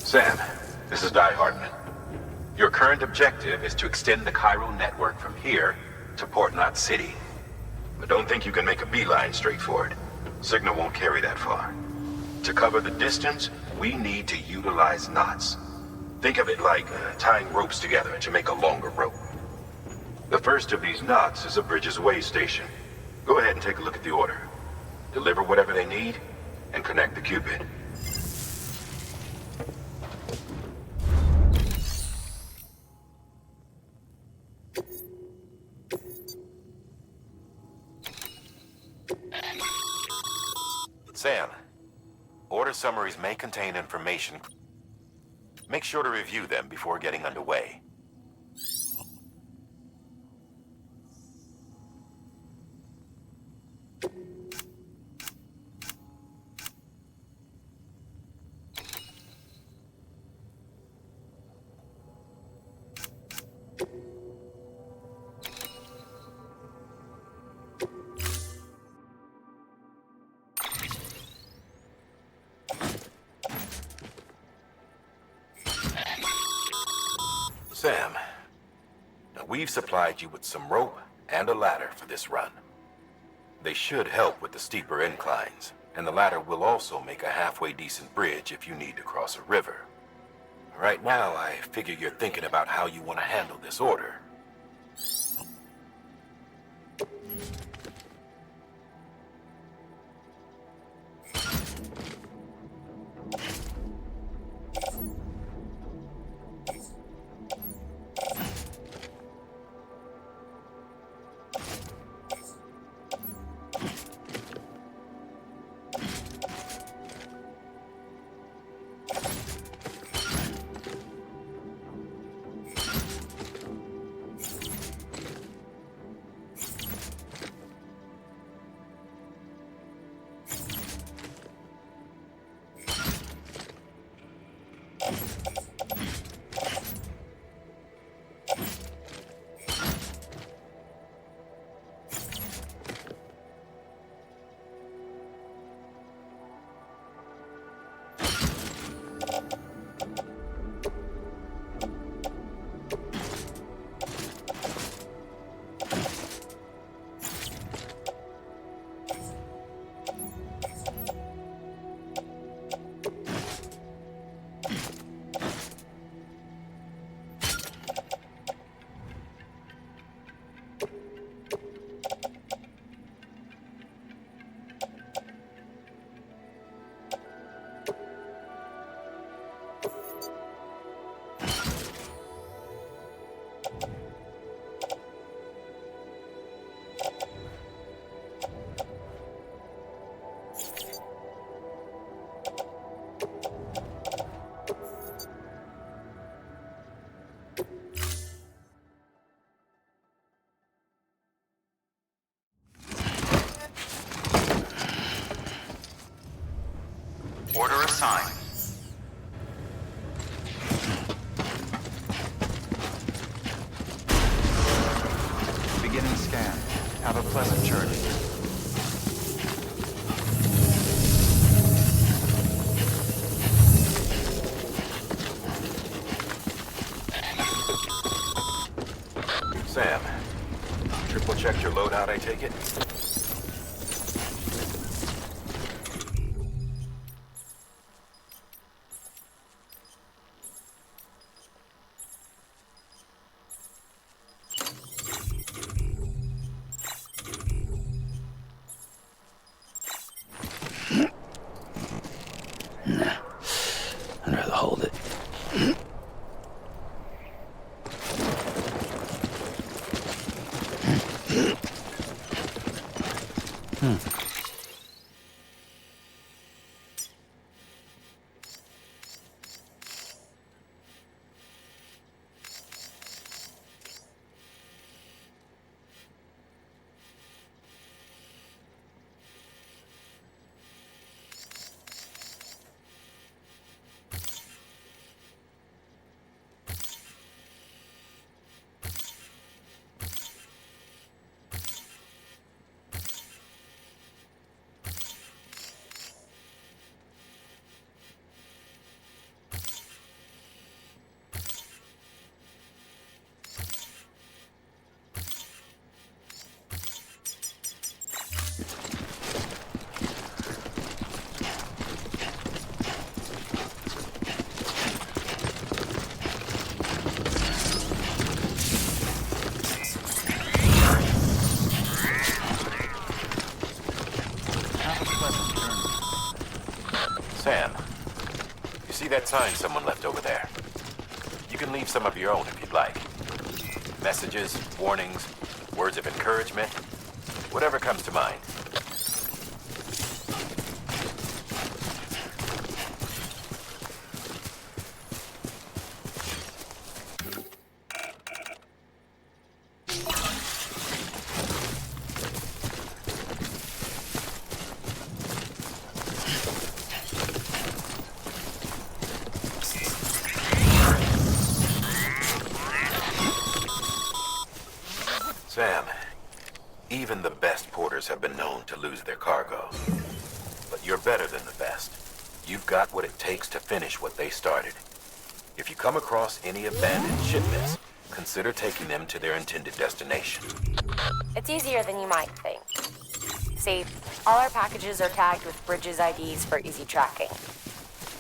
Sam, this is Di Hartman. Your current objective is to extend the Cairo network from here to Port Knot City. But don't think you can make a beeline straight for it. Signal won't carry that far. To cover the distance, we need to utilize knots. Think of it like tying ropes together to make a longer rope. The first of these knots is a Bridges Way station. Go ahead and take a look at the order. Deliver whatever they need, and connect the Cupid. Sam, order summaries may contain information. Make sure to review them before getting underway. Sam, now we've supplied you with some rope and a ladder for this run. They should help with the steeper inclines, and the ladder will also make a halfway decent bridge if you need to cross a river. Right now, I figure you're thinking about how you want to handle this order. Order assigned. Beginning scan. Have a pleasant journey. Sam, triple checked your loadout, I take it? I'd rather hold it. that sign someone left over there. You can leave some of your own if you'd like. Messages, warnings, words of encouragement, whatever comes to mind. Sam, even the best porters have been known to lose their cargo. But you're better than the best. You've got what it takes to finish what they started. If you come across any abandoned shipments, consider taking them to their intended destination. It's easier than you might think. See, all our packages are tagged with Bridges IDs for easy tracking.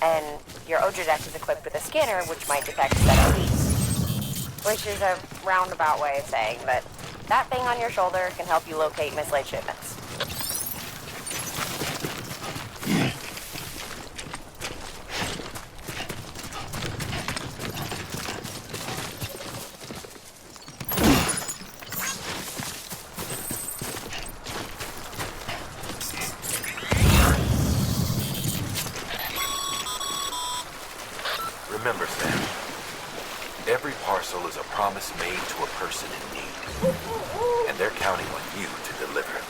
And your Odra deck is equipped with a scanner which might detect set IDs. Which is a roundabout way of saying that that thing on your shoulder can help you locate mislaid shipments. Remember, Sam, every parcel is a promise made to a person in need. And they're counting on you to deliver.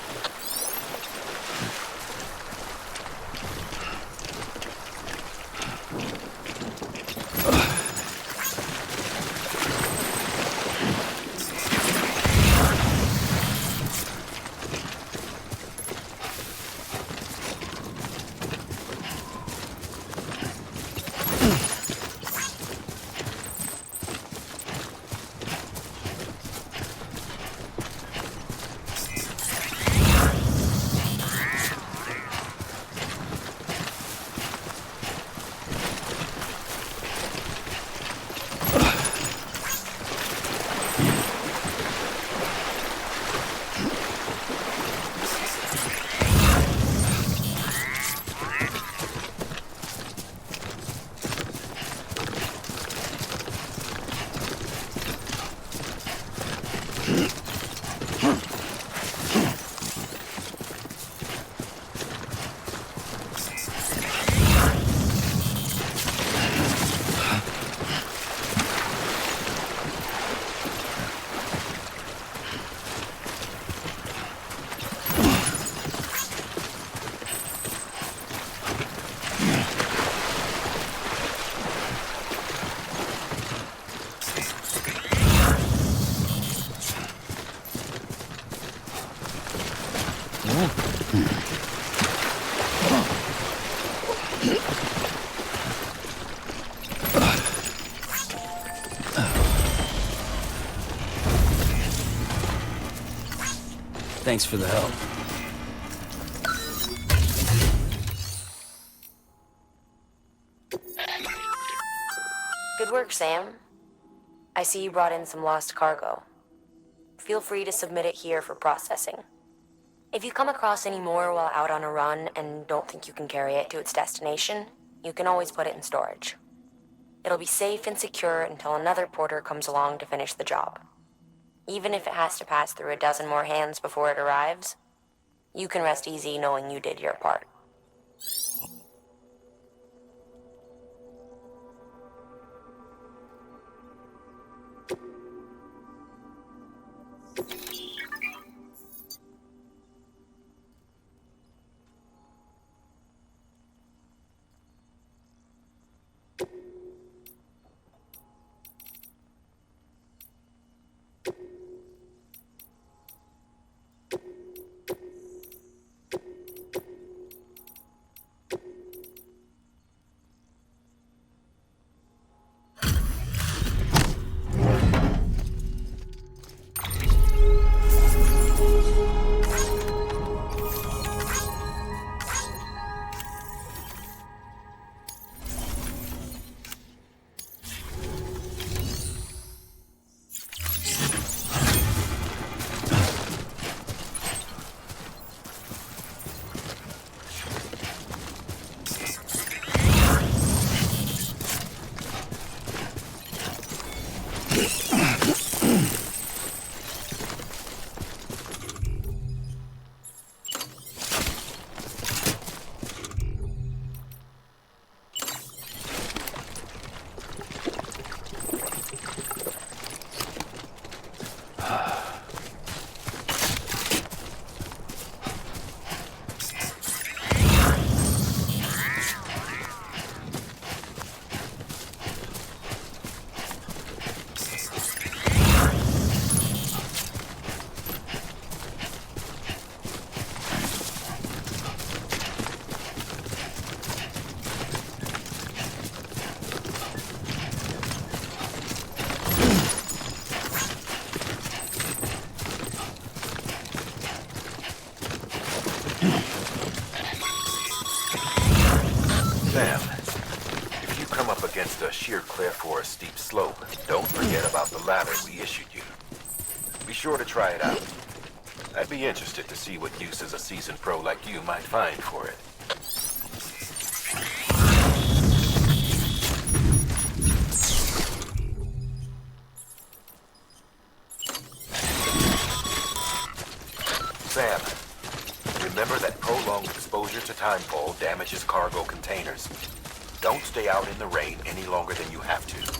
Thanks for the help. Good work, Sam. I see you brought in some lost cargo. Feel free to submit it here for processing. If you come across any more while out on a run and don't think you can carry it to its destination, you can always put it in storage. It'll be safe and secure until another porter comes along to finish the job. Even if it has to pass through a dozen more hands before it arrives, you can rest easy knowing you did your part. Sam, if you come up against a sheer cliff or a steep slope, don't forget about the ladder we issued you. Be sure to try it out. I'd be interested to see what uses a seasoned pro like you might find for it. Sam, remember that prolonged exposure to timefall damages cargo containers. Don't stay out in the rain any longer than you have to.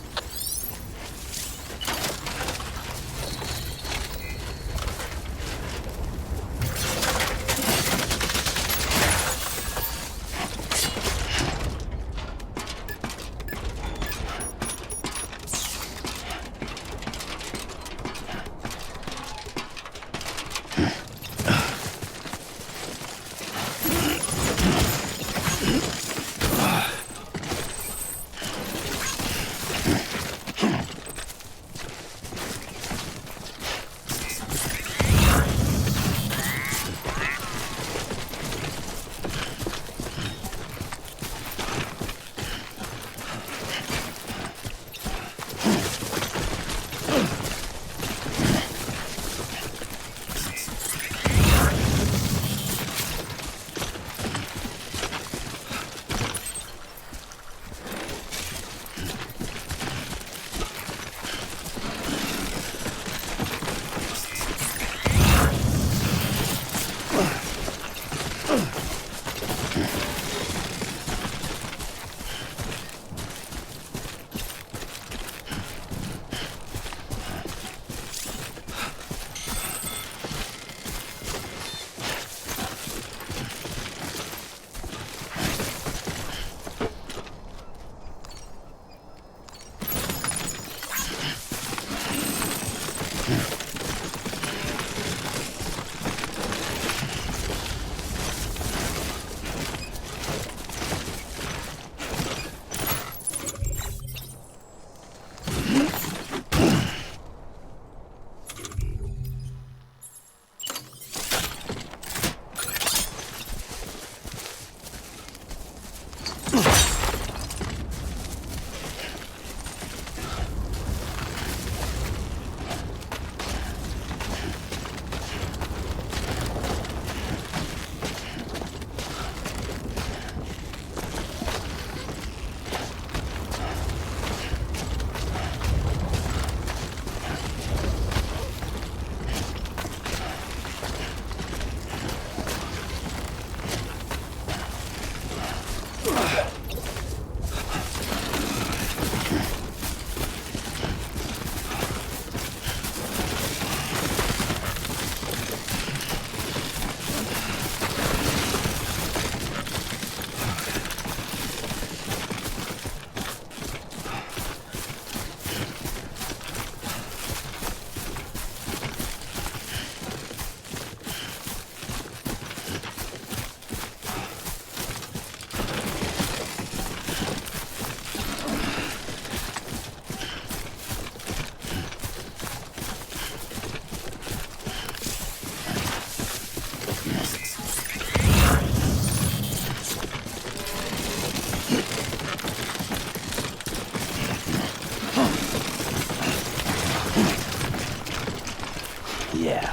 Yeah.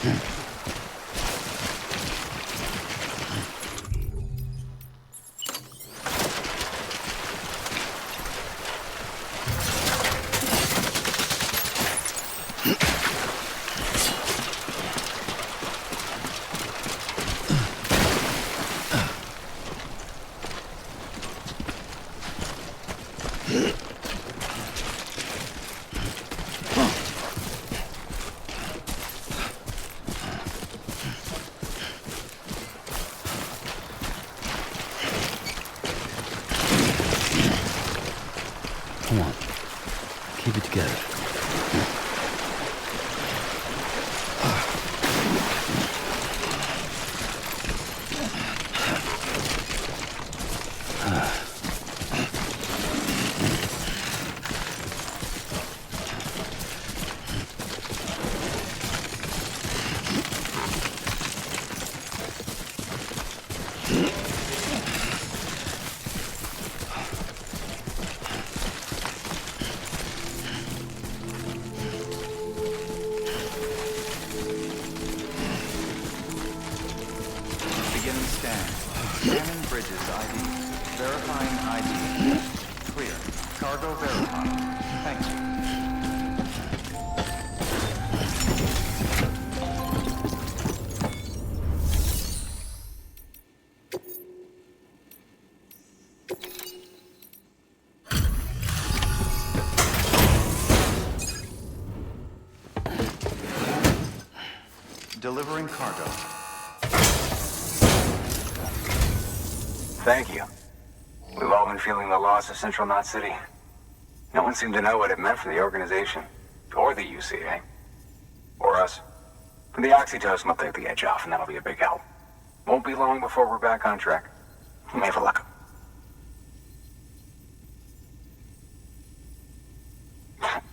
Come on. Keep it together. Beginning scan. Scanning bridges ID. Verifying ID. Clear. Cargo verified. Thank you. Delivering cargo. Thank you. We've all been feeling the loss of Central Knot City. No one seemed to know what it meant for the organization. Or the UCA. Or us. The oxytocin will take the edge off, and that'll be a big help. Won't be long before we're back on track. You may have a luck.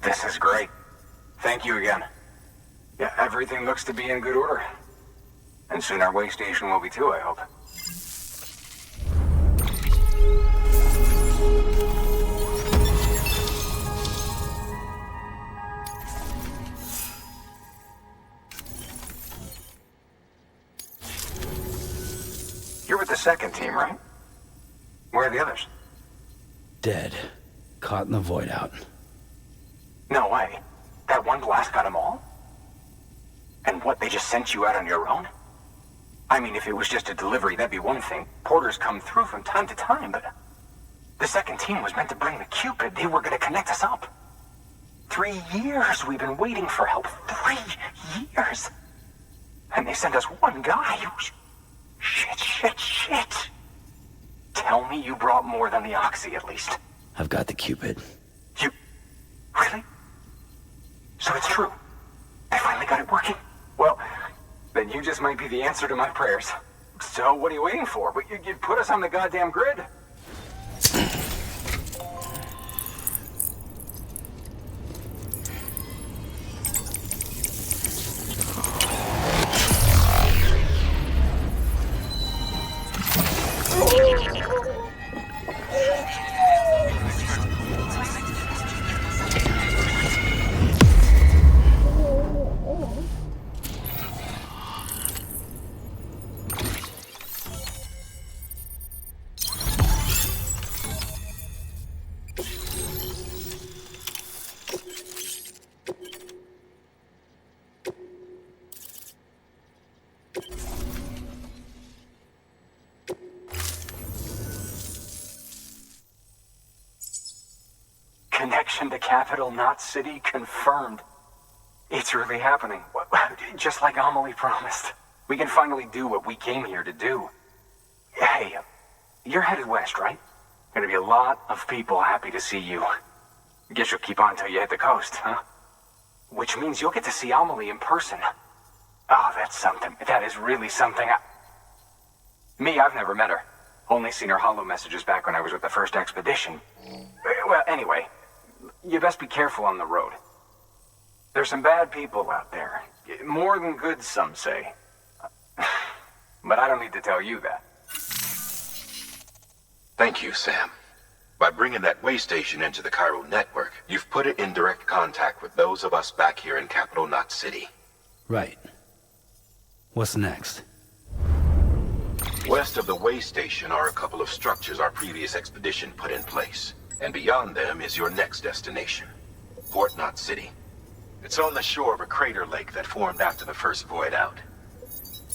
This is great. Thank you again. Yeah, everything looks to be in good order. And soon our way station will be too, I hope. You're with the second team, right? Where are the others? Dead. Caught in the void out. No way. That one blast got them all? And what, they just sent you out on your own? I mean, if it was just a delivery, that'd be one thing. Porters come through from time to time, but... The second team was meant to bring the Cupid. They were gonna connect us up. 3 years we've been waiting for help. 3 years! And they sent us one guy who's... Shit. Tell me you brought more than the Oxy, at least. I've got the Cupid. You... Really? So it's true. They finally got it working. Well, then you just might be the answer to my prayers. So what are you waiting for? But you put us on the goddamn grid. Connection to Capital Knot City confirmed. It's really happening. Just like Amelie promised. We can finally do what we came here to do. Hey, you're headed west, right? Gonna be a lot of people happy to see you. Guess you'll keep on till you hit the coast, huh? Which means you'll get to see Amelie in person. Oh, that's something. That is really something. I've never met her. Only seen her holo messages back when I was with the first expedition. Well, anyway, you best be careful on the road. There's some bad people out there. More than good, some say. But I don't need to tell you that. Thank you, Sam. By bringing that way station into the Cairo network, you've put it in direct contact with those of us back here in Capital Knot City. Right. What's next? West of the way station are a couple of structures our previous expedition put in place. And beyond them is your next destination, Port Knot City. It's on the shore of a crater lake that formed after the first void out.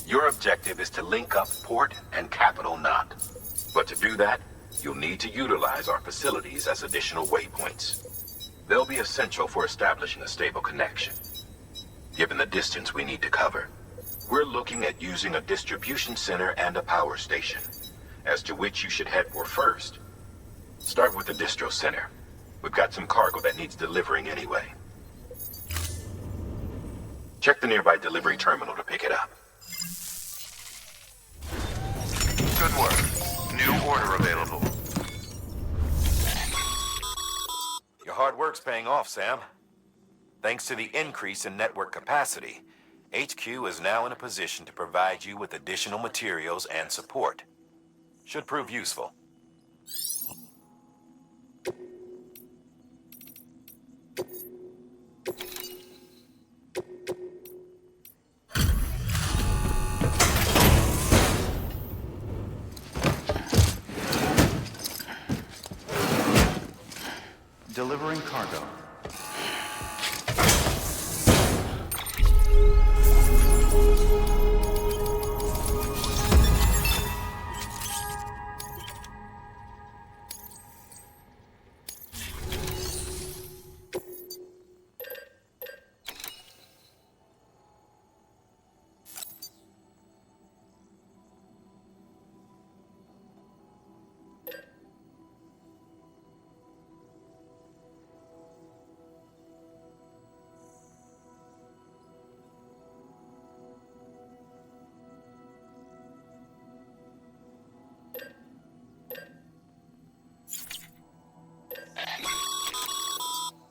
Your objective is to link up Port and Capital Knot. But to do that, you'll need to utilize our facilities as additional waypoints. They'll be essential for establishing a stable connection. Given the distance we need to cover, we're looking at using a distribution center and a power station, as to which you should head for first. Start with the distro center. We've got some cargo that needs delivering anyway. Check the nearby delivery terminal to pick it up. Good work. New order available. Your hard work's paying off, Sam. Thanks to the increase in network capacity, HQ is now in a position to provide you with additional materials and support. Should prove useful. Delivering cargo.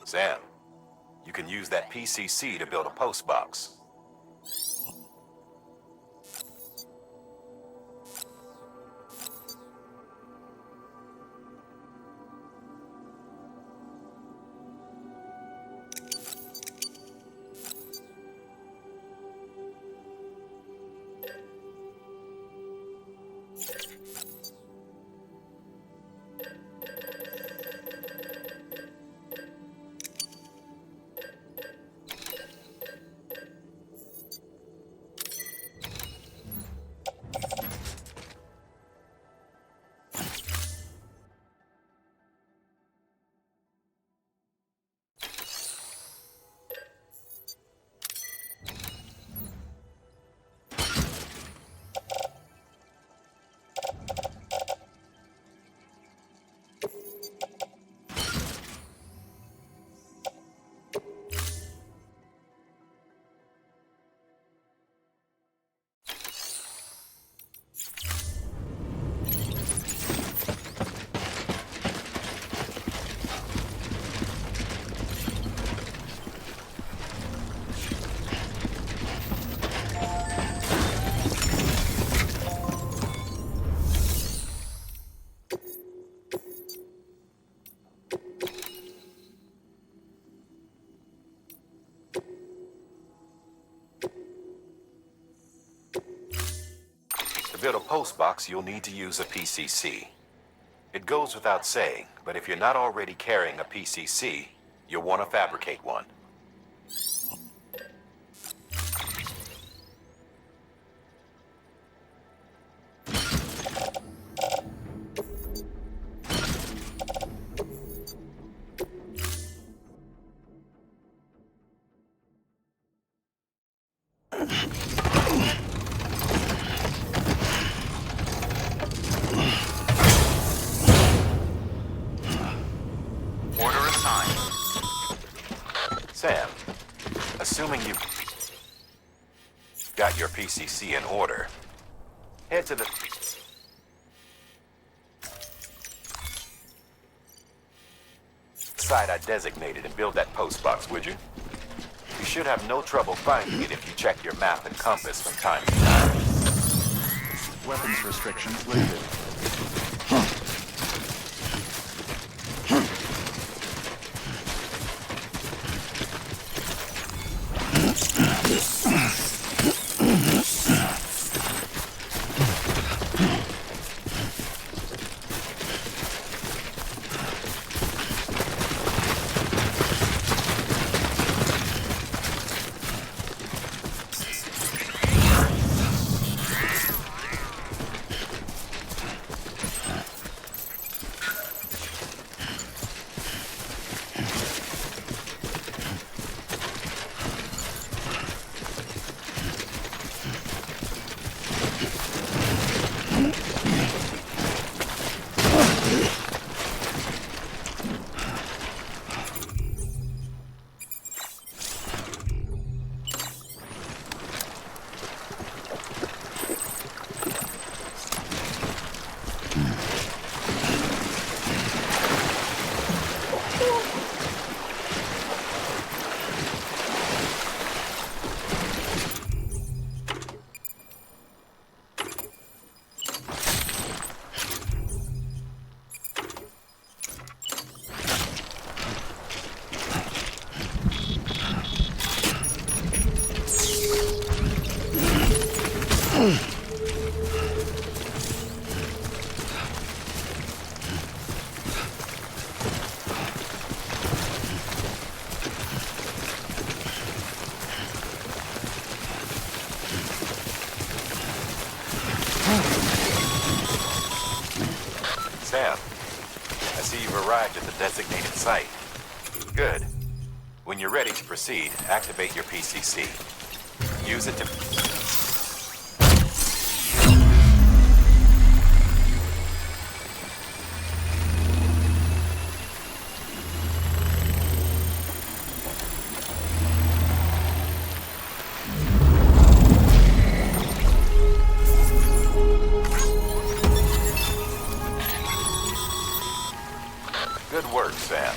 Sam, you can use that PCC to build a post box. To build a post box, you'll need to use a PCC. It goes without saying, but if you're not already carrying a PCC, you'll want to fabricate one. Order assigned. Sam, assuming you've got your PCC in order, head to the site I designated and build that post box, would you? You should have no trouble finding it if you check your map and compass from time to time. Weapons restrictions lifted. Sam, I see you've arrived at the designated site. Good. When you're ready to proceed, activate your PCC. Use it to... Good work, Sam.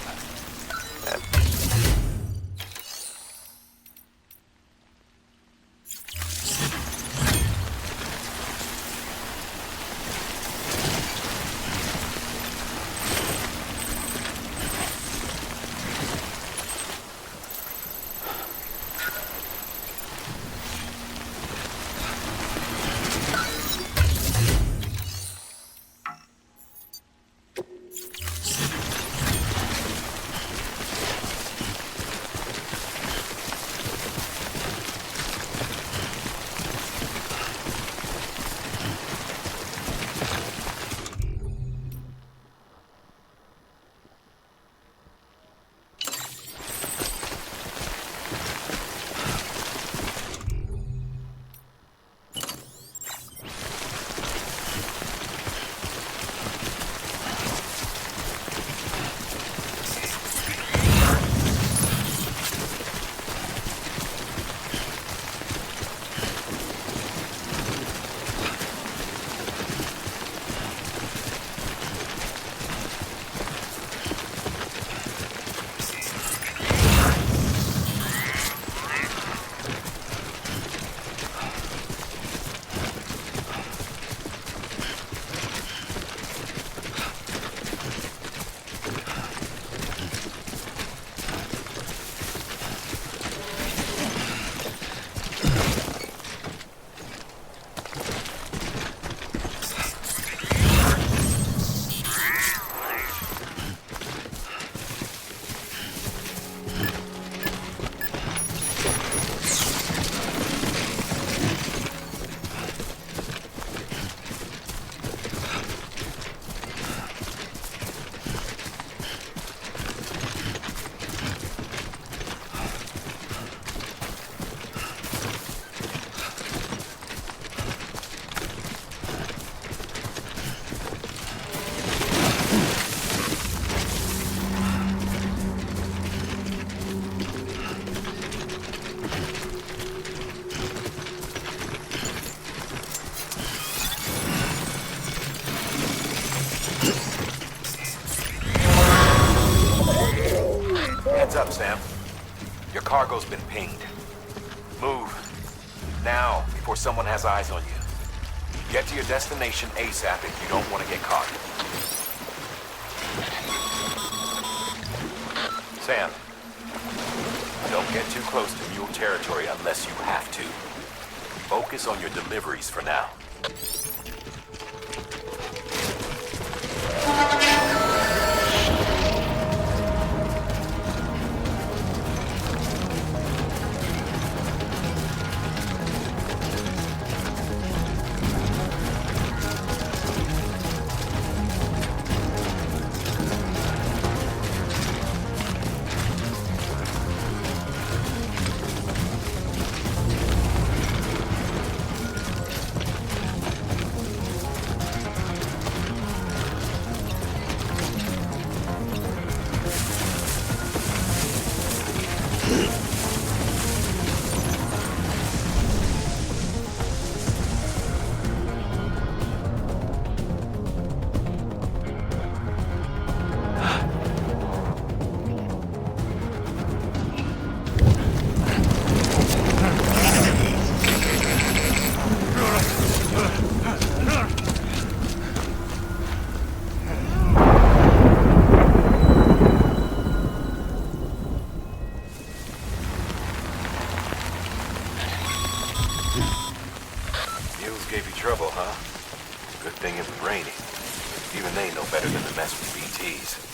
Heads up, Sam. Your cargo's been pinged. Move. Now, before someone has eyes on you. Get to your destination ASAP if you don't want to get caught. Sam, don't get too close to mule territory unless you have to. Focus on your deliveries for now. gave you trouble, huh? Good thing it was raining. Even they know better than to mess with BTs.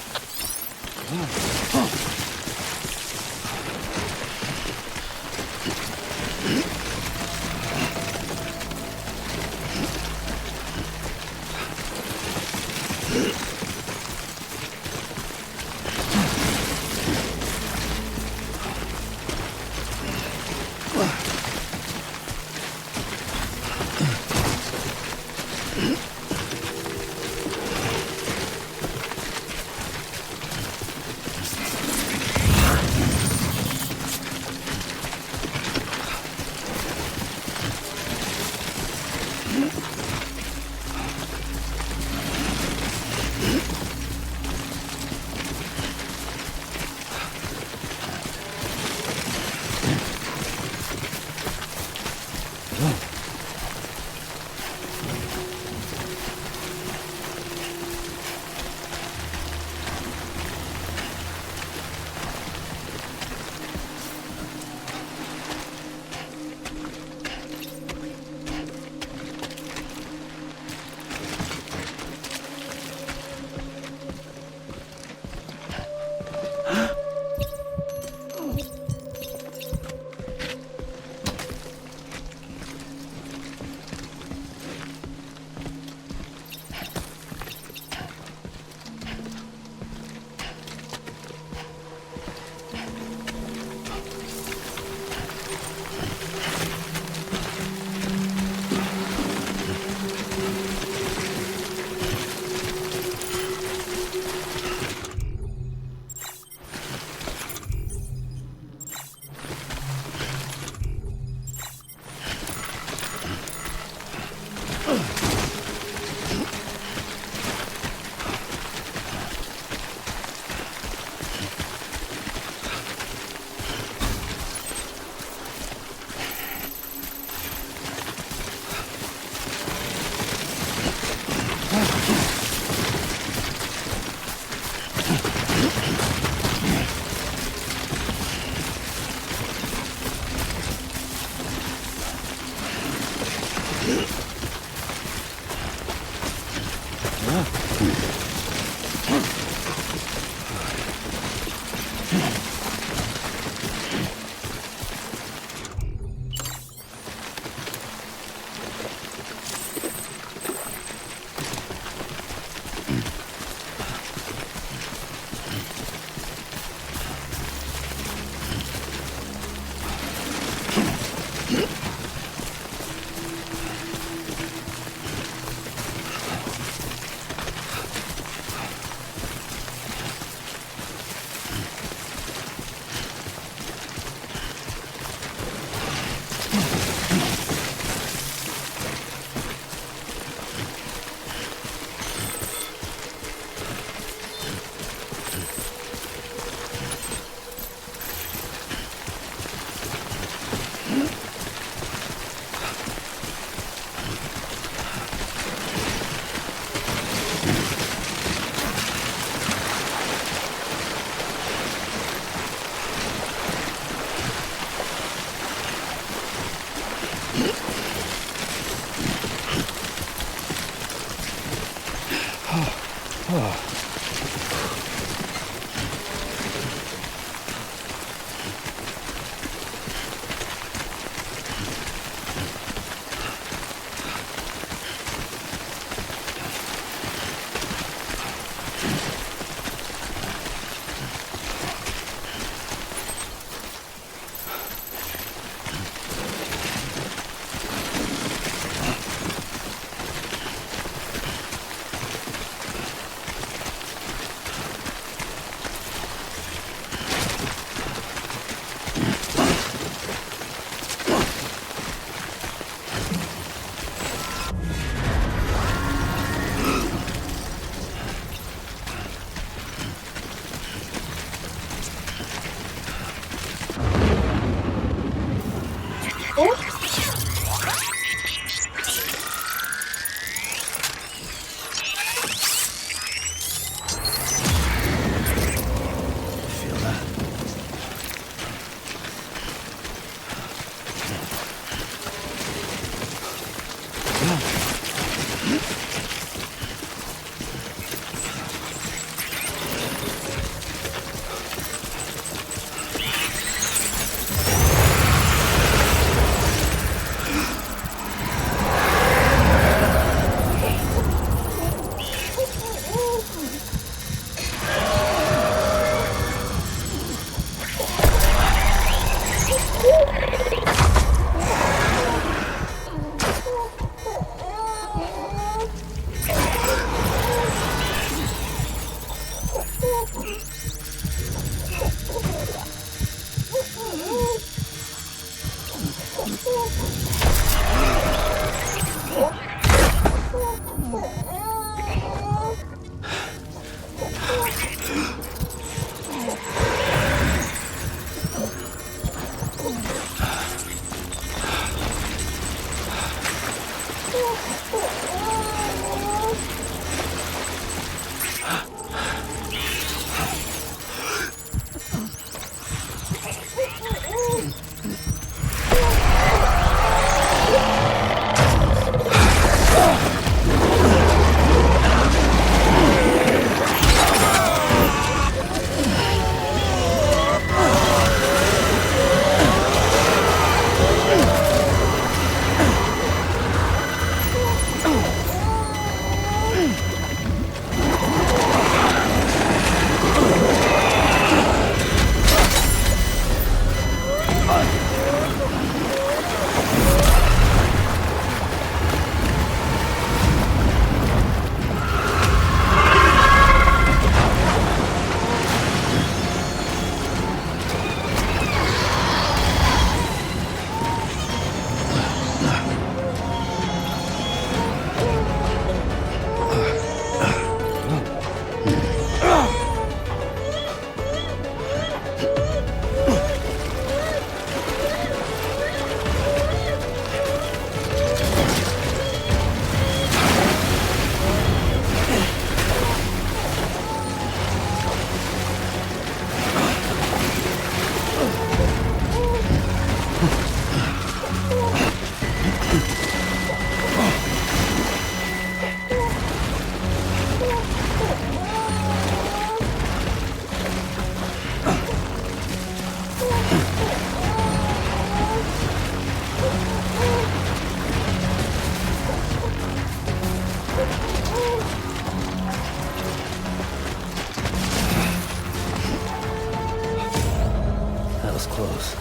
close.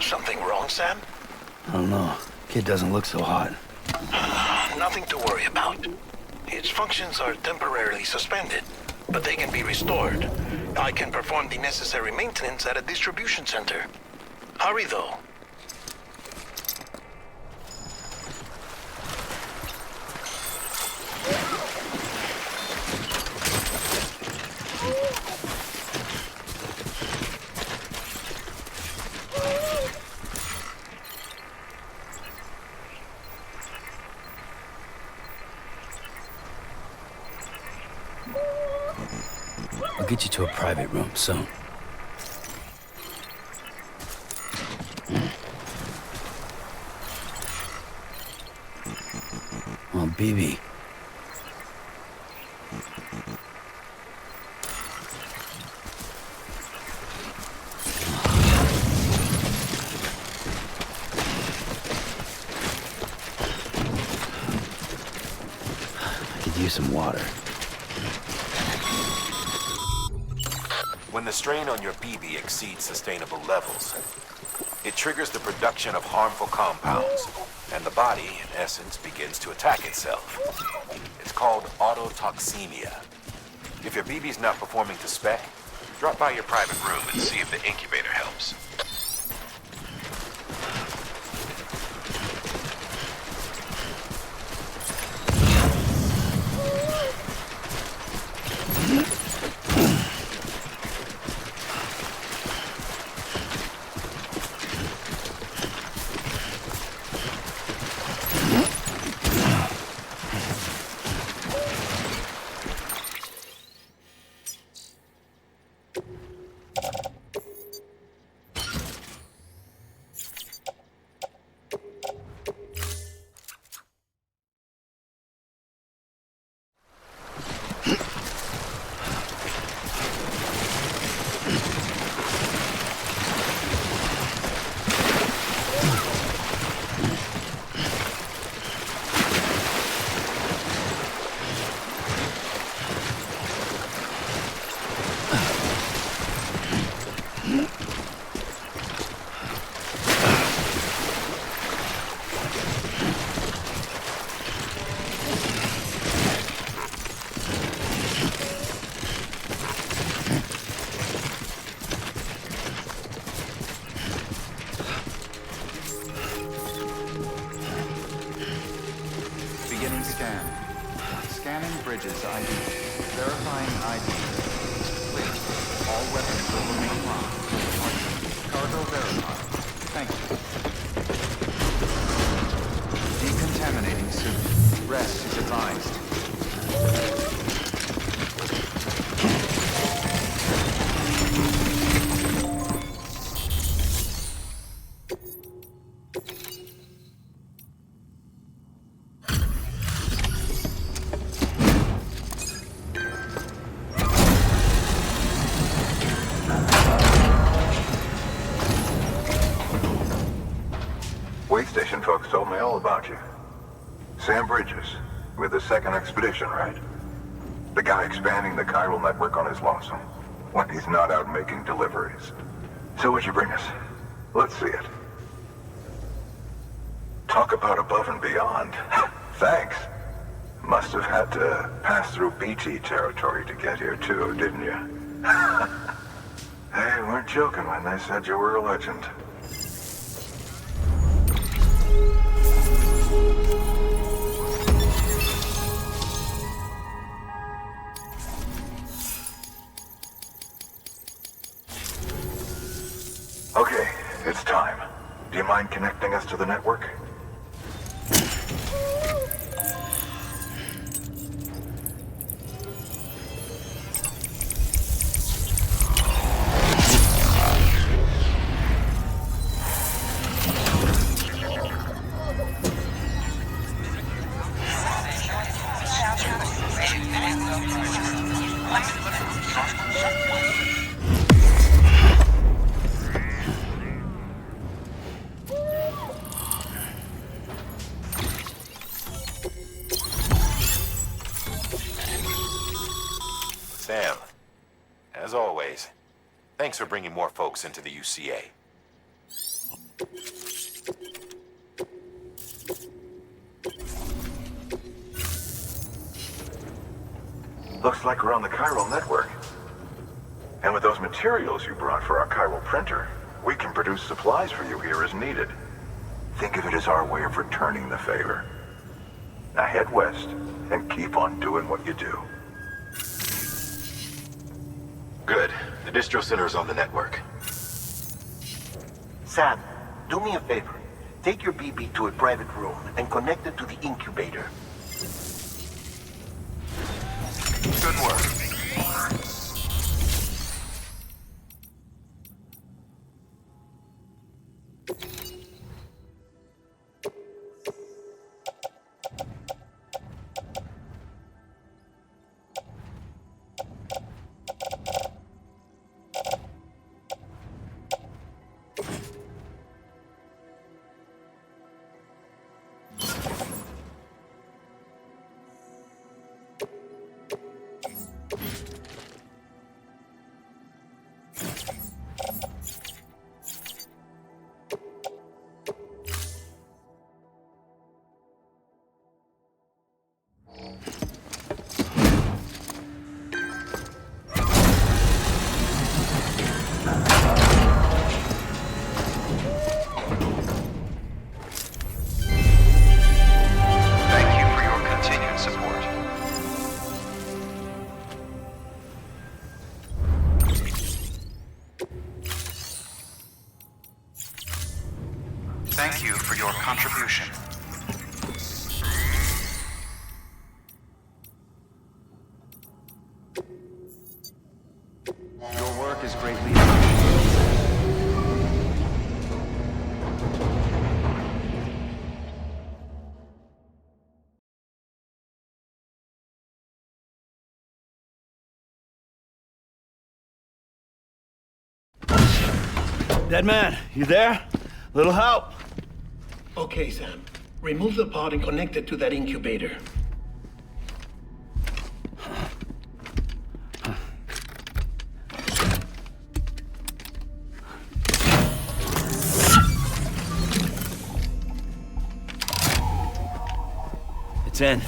Something wrong, Sam? I don't know. Kid doesn't look so hot. Nothing to worry about. Its functions are temporarily suspended, but they can be restored. I can perform the necessary maintenance at a distribution center. Hurry, though. I'll get you to a private room soon. Oh, BB. I could use some water. When the strain on your BB exceeds sustainable levels, it triggers the production of harmful compounds, and the body, in essence, begins to attack itself. It's called autotoxemia. If your BB's not performing to spec, drop by your private room and see if the incubator helps. Beginning scan. Scanning bridges ID. Verifying ID. Clear. All weapons will remain locked. Cargo verified. Thank you. Decontaminating suit. Rest is advised. Way station folks told me all about you. Sam Bridges, with the second expedition, right? The guy expanding the chiral network on his lonesome, when he's not out making deliveries. So what'd you bring us? Let's see it. Talk about above and beyond. Thanks. Must have had to pass through BT territory to get here too, didn't you? They weren't joking when they said you were a legend. Okay, it's time. Do you mind connecting us to the network? for bringing more folks into the UCA. Looks like we're on the chiral network. And with those materials you brought for our chiral printer, we can produce supplies for you here as needed. Think of it as our way of returning the favor. Now head west and keep on doing what you do. Good. The distro center is on the network. Sam, do me a favor. Take your BB to a private room and connect it to the incubator. Good work. Thank you for your continued support. Thank you for your contribution. Your work is greatly appreciated. Dead man, you there? Little help? Okay, Sam. Remove the pod and connect it to that incubator. It's in.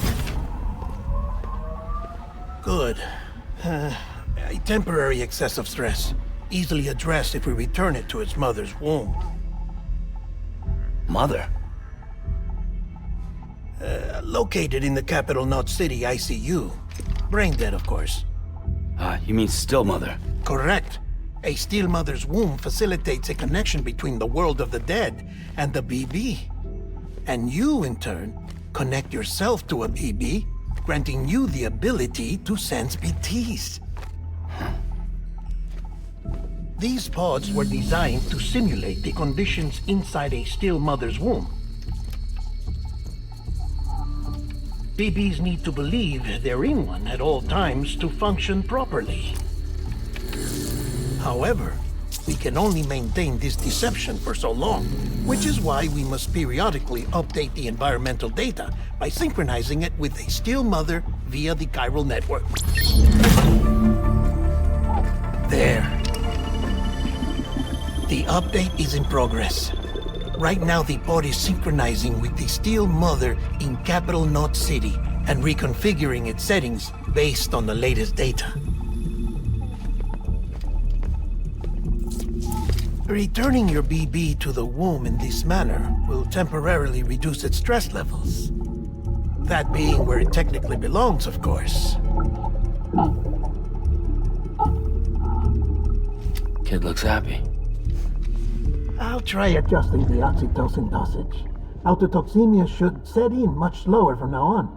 Good. A temporary excessive stress. Easily addressed if we return it to its mother's womb. Mother? Located in the capital Knot City ICU. Brain dead, of course. You mean still mother? Correct. A still mother's womb facilitates a connection between the world of the dead and the BB. And you, in turn, connect yourself to a BB, granting you the ability to sense BTs. These pods were designed to simulate the conditions inside a still mother's womb. BBs need to believe they're in one at all times to function properly. However, we can only maintain this deception for so long, which is why we must periodically update the environmental data by synchronizing it with a still mother via the chiral network. There. The update is in progress. Right now, the pod is synchronizing with the still mother in capital Knot City and reconfiguring its settings based on the latest data. Returning your BB to the womb in this manner will temporarily reduce its stress levels. That being where it technically belongs, of course. Kid looks happy. I'll try adjusting the oxytocin dosage. Autotoxemia should set in much slower from now on.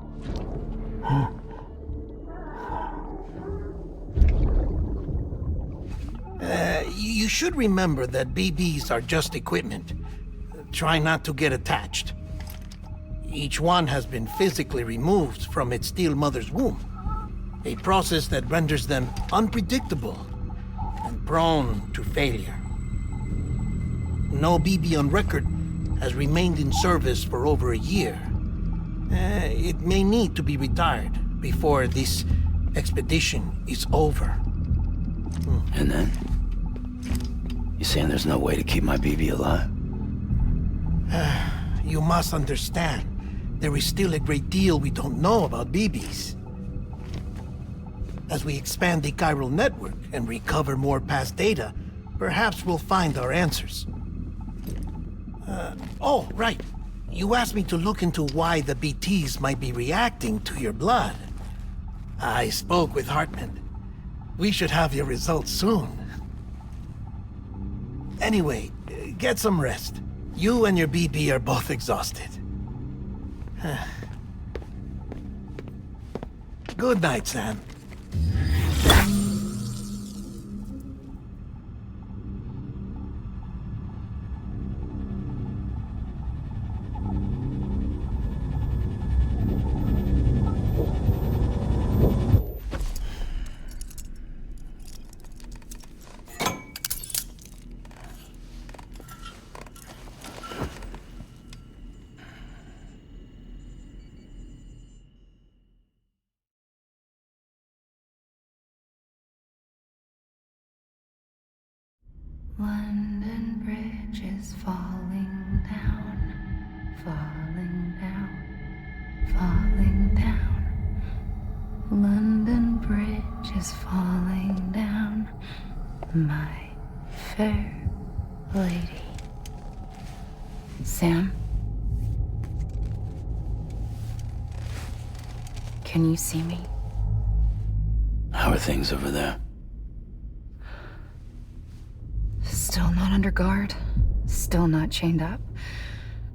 You should remember that BBs are just equipment. Try not to get attached. Each one has been physically removed from its still mother's womb. A process that renders them unpredictable and prone to failure. No BB on record has remained in service for over a year. It may need to be retired before this expedition is over. And then? You saying there's no way to keep my BB alive? You must understand, there is still a great deal we don't know about BBs. As we expand the chiral network and recover more past data, perhaps we'll find our answers. Oh, right. You asked me to look into why the BTs might be reacting to your blood. I spoke with Hartman. We should have your results soon. Anyway, get some rest. You and your BB are both exhausted. Good night, Sam. London Bridge is falling down, falling down, falling down. London Bridge is falling down, my fair lady. Sam? Can you see me? How are things over there? Still not under guard, still not chained up,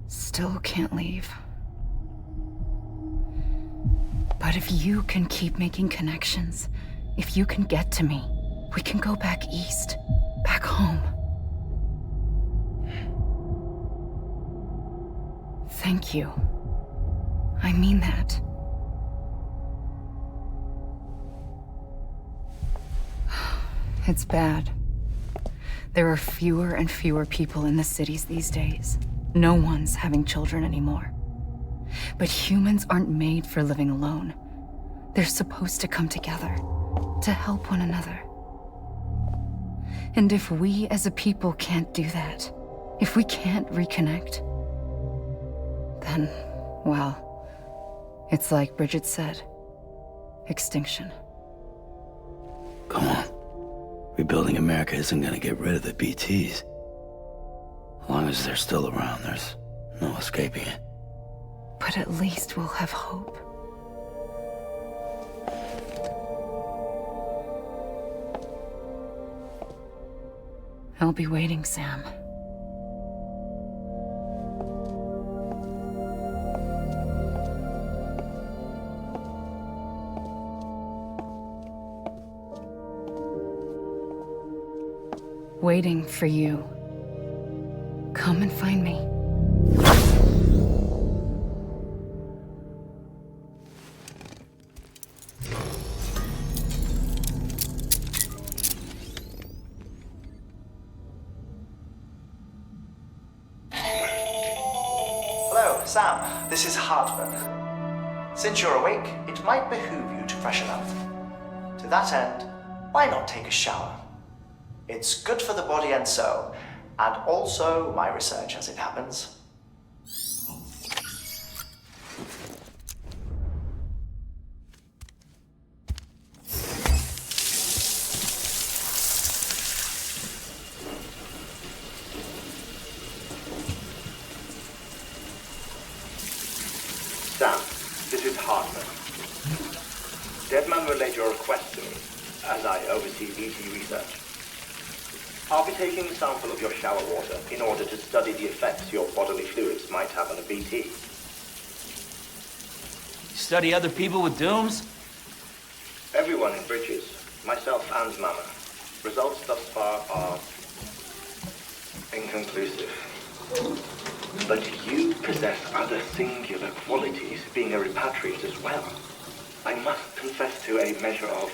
still can't leave. But if you can keep making connections, if you can get to me, we can go back east, back home. Thank you. I mean that. It's bad. There are fewer and fewer people in the cities these days. No one's having children anymore. But humans aren't made for living alone. They're supposed to come together, to help one another. And if we as a people can't do that, if we can't reconnect, then, well, it's like Bridget said, extinction. Come on. Rebuilding America isn't gonna get rid of the BTs. As long as they're still around, there's no escaping it. But at least we'll have hope. I'll be waiting, Sam. Waiting for you. Come and find me. Hello, Sam. This is Hartman. Since you're awake, it might behoove you to freshen up. To that end, why not take a shower? It's good for the body and soul, and also my research as it happens. Sam, this is Hartman. Deadman relayed your request to me, as I oversee BT research. I'll be taking a sample of your shower water in order to study the effects your bodily fluids might have on a BT. Study other people with dooms? Everyone in Bridges, myself and Mama. Results thus far are inconclusive. But you possess other singular qualities, being a repatriate as well. I must confess to a measure of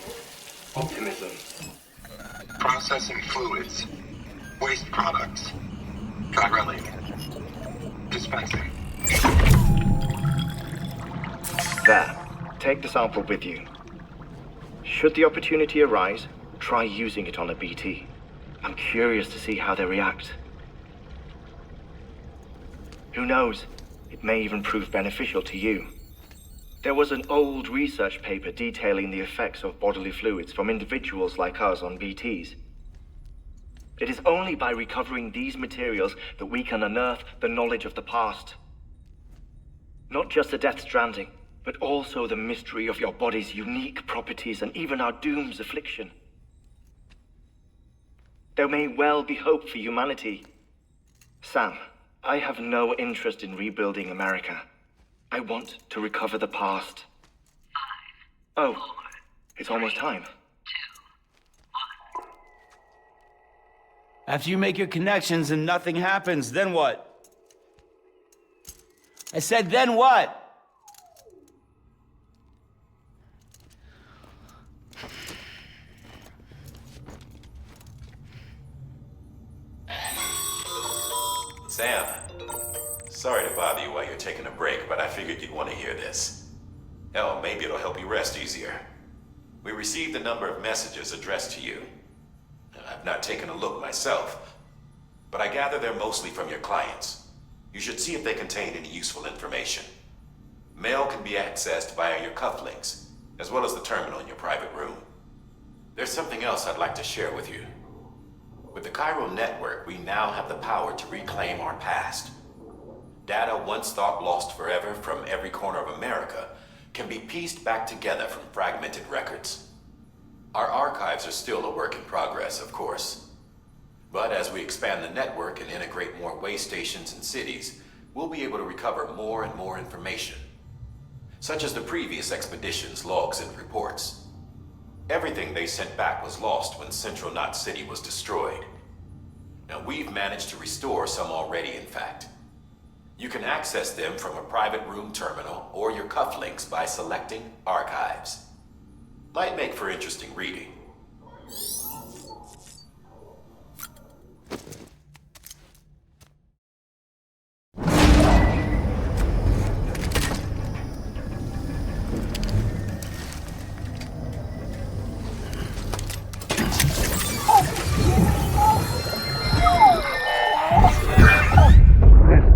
optimism. Processing fluids. Waste products. Drilling. Dispensing. There. Take the sample with you. Should the opportunity arise, try using it on a BT. I'm curious to see how they react. Who knows? It may even prove beneficial to you. There was an old research paper detailing the effects of bodily fluids from individuals like us on BTs. It is only by recovering these materials that we can unearth the knowledge of the past. Not just the Death Stranding, but also the mystery of your body's unique properties and even our doom's affliction. There may well be hope for humanity. Sam, I have no interest in rebuilding America. I want to recover the past. 5, 4, it's almost time. 2, 1. After you make your connections and nothing happens, then what? I said, then what? Sam, sorry to bother you while you're taking a break, but I figured you'd want to hear this. Hell, maybe it'll help you rest easier. We received a number of messages addressed to you. I've not taken a look myself, but I gather they're mostly from your clients. You should see if they contain any useful information. Mail can be accessed via your cufflinks, as well as the terminal in your private room. There's something else I'd like to share with you. With the chiral network, we now have the power to reclaim our past. Data once thought lost forever from every corner of America can be pieced back together from fragmented records. Our archives are still a work in progress, of course. But as we expand the network and integrate more way stations and cities, we'll be able to recover more and more information, such as the previous expedition's logs and reports. Everything they sent back was lost when Central Knot City was destroyed. Now we've managed to restore some already, in fact. You can access them from a private room terminal or your cufflinks by selecting Archives. Might make for interesting reading.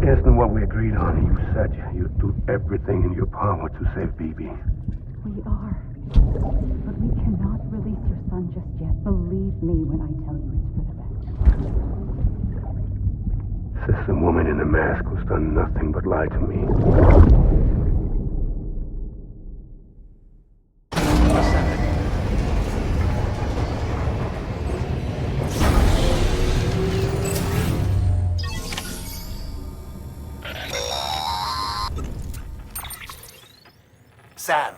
Isn't what we agreed on. You said you'd do everything in your power to save BB. We are. But we cannot release your son just yet. Believe me when I tell you it's for the best. Says the woman in the mask who's done nothing but lie to me. Sam,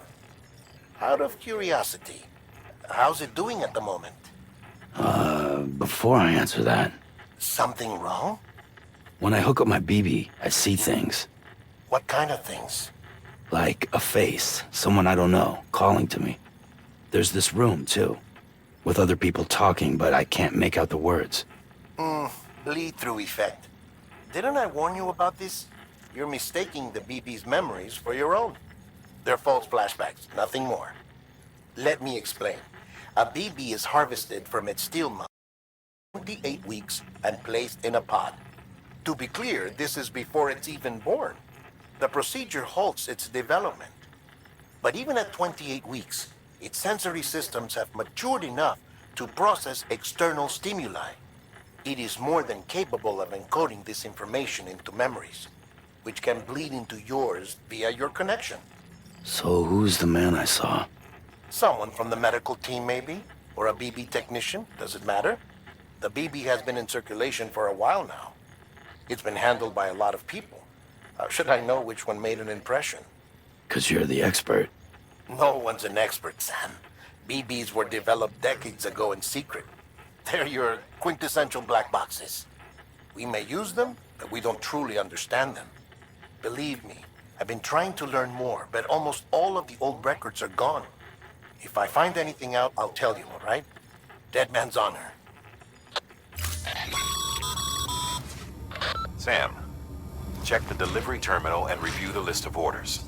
out of curiosity, how's it doing at the moment? Before I answer that, Something wrong? when I hook up my BB, I see things. What kind of things? Like a face, someone I don't know, calling to me. There's this room, too, with other people talking, but I can't make out the words. Bleed-through effect. Didn't I warn you about this? You're mistaking the BB's memories for your own. They're false flashbacks, nothing more. Let me explain. A BB is harvested from its steel mother 28 weeks and placed in a pod. To be clear, this is before it's even born. The procedure halts its development. But even at 28 weeks, its sensory systems have matured enough to process external stimuli. It is more than capable of encoding this information into memories, which can bleed into yours via your connection. So who's the man I saw? Someone from the medical team, maybe? Or a BB technician? Does it matter? The BB has been in circulation for a while now. It's been handled by a lot of people. How should I know which one made an impression? 'Cause you're the expert. No one's an expert, Sam. BBs were developed decades ago in secret. They're your quintessential black boxes. We may use them, but we don't truly understand them. Believe me, I've been trying to learn more, but almost all of the old records are gone. If I find anything out, I'll tell you, all right? Dead man's honor. Sam, check the delivery terminal and review the list of orders.